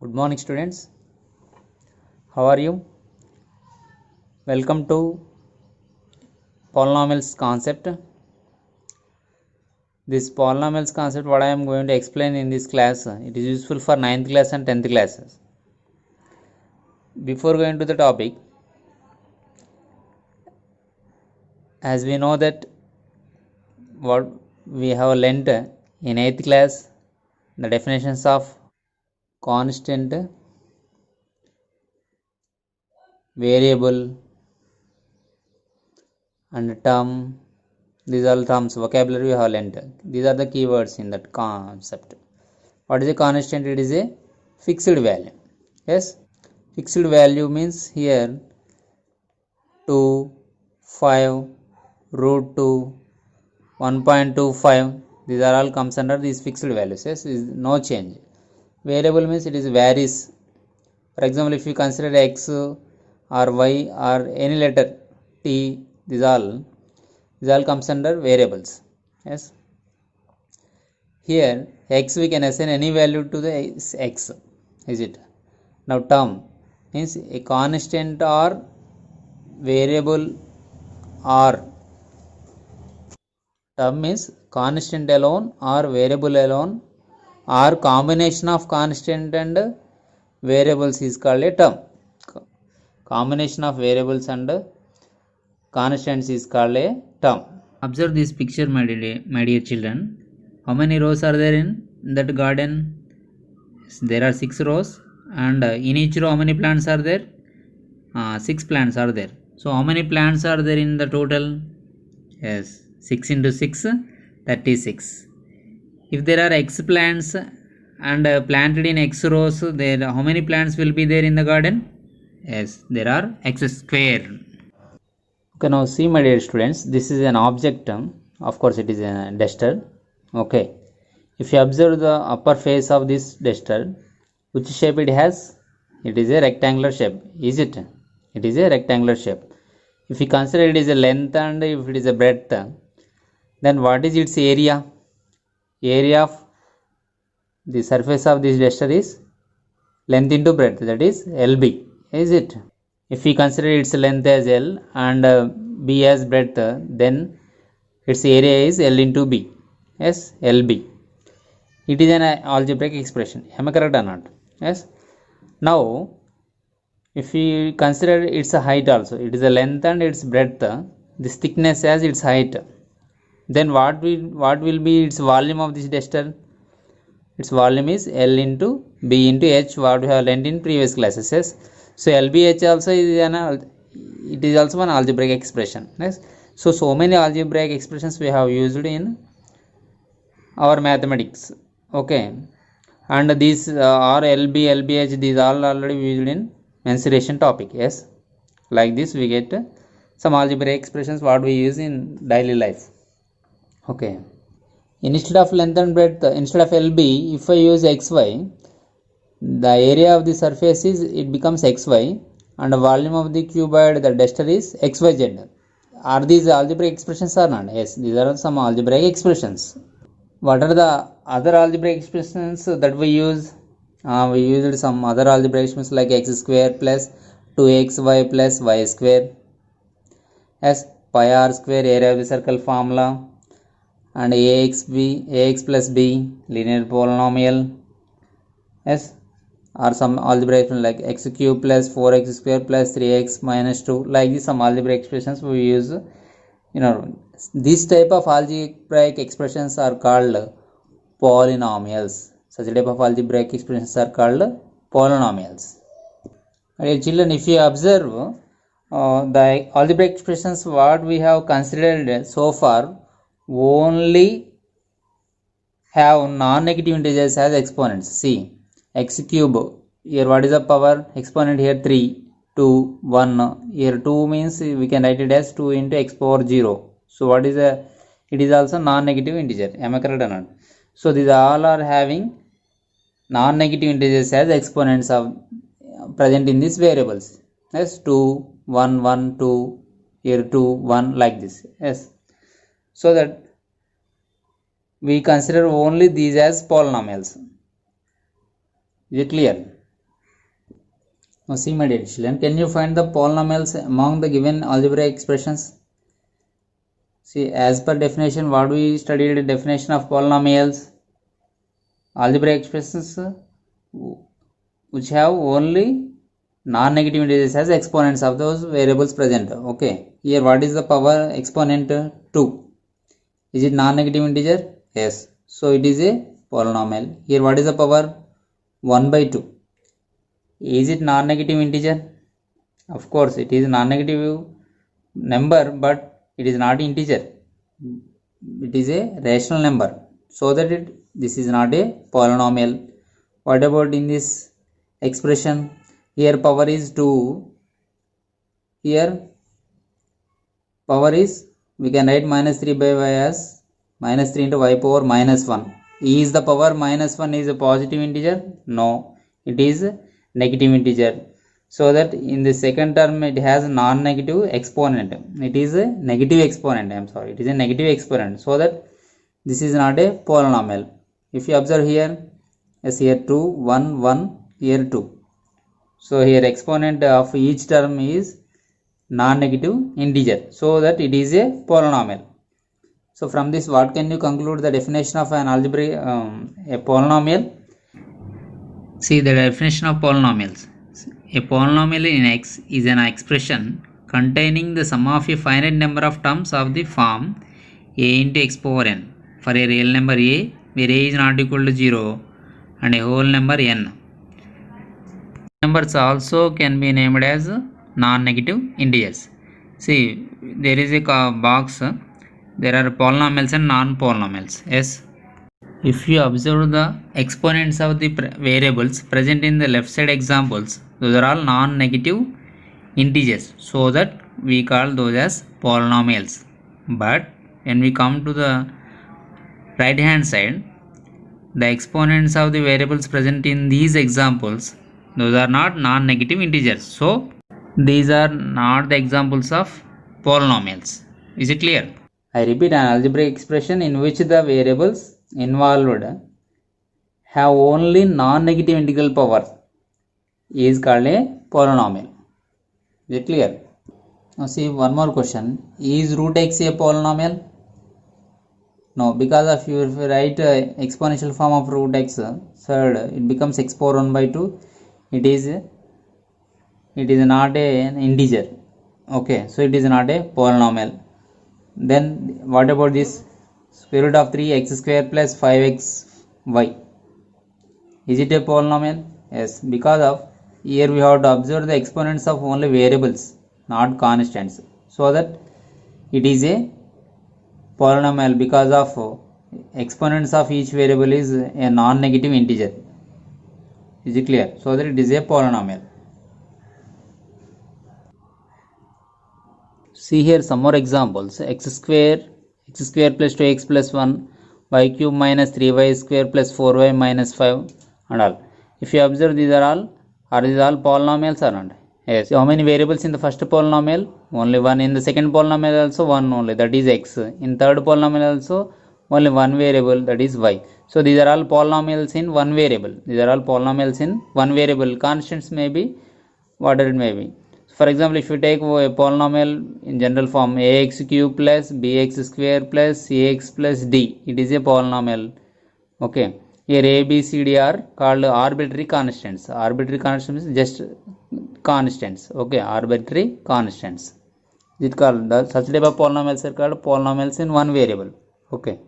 Good morning, students. How are you? Welcome to polynomials concept. This polynomials concept, what I am going to explain in this class, it is useful for 9th class and 10th classes. Before going to the topic, as we know that what we have learnt in 8th class, the definitions of constant, variable, and term. These are all terms, vocabulary we have learnt. These are the keywords in that concept. What is a constant? It is a fixed value. Yes, fixed value means here 2, 5, root 2, 1.25. These are all comes under these fixed values. Yes, is no change. Variable means it is varies. For example, if you consider x or y or any letter t, these all comes under variables. Yes, here x we can assign any value to the x, is it? Now term means a constant or variable or term means constant alone or variable alone or combination of constant and variables is called a term. Combination of variables and constants is called a term. Observe this picture, my dear children. How many rows are there in that garden? There are 6 rows, and in each row how many plants are there? 6 plants are there. So how many plants are there in the total? Yes, 6 into 6, 36. If there are x plants and planted in x rows, there how many plants will be there in the garden? Yes, there are x square. Okay, now see, my dear students, this is an object. Of course, it is a duster. Okay, if you observe the upper face of this duster, which shape it has? It is a rectangular shape. Is it? It is a rectangular shape. If we consider it is a length and if it is a breadth, then what is its area? Area of the surface of this duster is length into breadth, that is LB. Is it? If we consider its length as L and B as breadth, then its area is L into B. Yes, LB. It is an algebraic expression. Am I correct or not? Yes. Now, if we consider its height also, it is a length and its breadth, this thickness as its height, then what will be its volume of this duster? Its volume is L into B into H, what we have learned in previous classes. Yes. So LBH also is also an algebraic expression. Yes. So many algebraic expressions we have used in our mathematics. Okay, and these are LB, LBH, these all already used in mensuration topic. Yes, like this we get some algebraic expressions what we use in daily life. Okay, instead of length and breadth, instead of LB, if I use XY, the area of the surface is, it becomes XY, and the volume of the cuboid, the duster is XYZ. Are these algebraic expressions or not? Yes, these are some algebraic expressions. What are the other algebraic expressions that we use? We used some other algebraic expressions like x square plus 2xy plus y square, as pi r square, area of the circle formula, and ax plus b, linear polynomial. Yes, or some algebraic like x cube plus 4x square plus 3x minus 2. Like this, some algebraic expressions we use. This type of algebraic expressions are called polynomials. Such a type of algebraic expressions are called polynomials. Okay, children, if you observe the algebraic expressions what we have considered so far only have non-negative integers as exponents. See, x cube, here what is the power? Exponent here 3. 2, 1. Here 2 means we can write it as 2 into x power 0. So what is it is also non-negative integer. Am I correct or not? So these all are having non-negative integers as exponents of present in these variables. Yes, 2, 1, 1, 2, here 2, 1, like this. Yes. So that we consider only these as polynomials. Is it clear? Now see my dear children, can you find the polynomials among the given algebraic expressions? See, as per definition, what we studied the definition of polynomials, algebraic expressions which have only non-negative integers as exponents of those variables present. Okay, here what is the power exponent 2? Is it non-negative integer? Yes. So it is a polynomial. Here what is the power? 1 by 2. Is it non-negative integer? Of course it is non-negative number, but it is not integer. It is a rational number. So that this is not a polynomial. What about in this expression? Here power is 2. Here power is, we can write minus 3 by y as minus 3 into y power minus 1. Is the power minus 1 is a positive integer? No, it is negative integer. So that in the second term it has non-negative exponent. It is a negative exponent. I am sorry. It is a negative exponent. So that this is not a polynomial. If you observe here, yes, here 2, 1, 1, here 2. So here exponent of each term is non-negative integer. So that it is a polynomial. So from this, what can you conclude the definition of an algebraic a polynomial? See the definition of polynomials. A polynomial in X is an expression containing the sum of a finite number of terms of the form a into x power n for a real number a where a is not equal to 0 and a whole number n. Numbers also can be named as non-negative integers. See, there is a box. There are polynomials and non-polynomials. Yes. If you observe the exponents of the variables present in the left side examples, those are all non-negative integers. So that we call those as polynomials. But when we come to the right hand side, the exponents of the variables present in these examples, those are not non-negative integers. So these are not the examples of polynomials. Is it clear? I repeat, an algebraic expression in which the variables involved have only non-negative integral power is called a polynomial. Is it clear? Now see one more question. Is root x a polynomial? No, because if you write exponential form of root x, third, it becomes x power 1 by 2. It is not an integer. Okay, so it is not a polynomial. Then what about this square root of 3x square plus 5xy? Is it a polynomial? Yes, because of here we have to observe the exponents of only variables, not constants. So that it is a polynomial because of exponents of each variable is a non-negative integer. Is it clear? So that it is a polynomial. See here some more examples. X square plus 2x plus 1, y cube minus 3y square plus 4y minus 5 and all. If you observe, these are all polynomials or not? Yes. So how many variables in the first polynomial? Only one. In the second polynomial also one only, that is x. In third polynomial also only one variable, that is y. So these are all polynomials in one variable. Constants may be whatever it may be. For example, if you take a polynomial in general form, ax cube plus bx square plus cx plus d, it is a polynomial. Okay. Here a, b, c, d are called arbitrary constants. Arbitrary constants is just constants. Okay, arbitrary constants. It called such type of polynomials are called polynomials in one variable. Okay.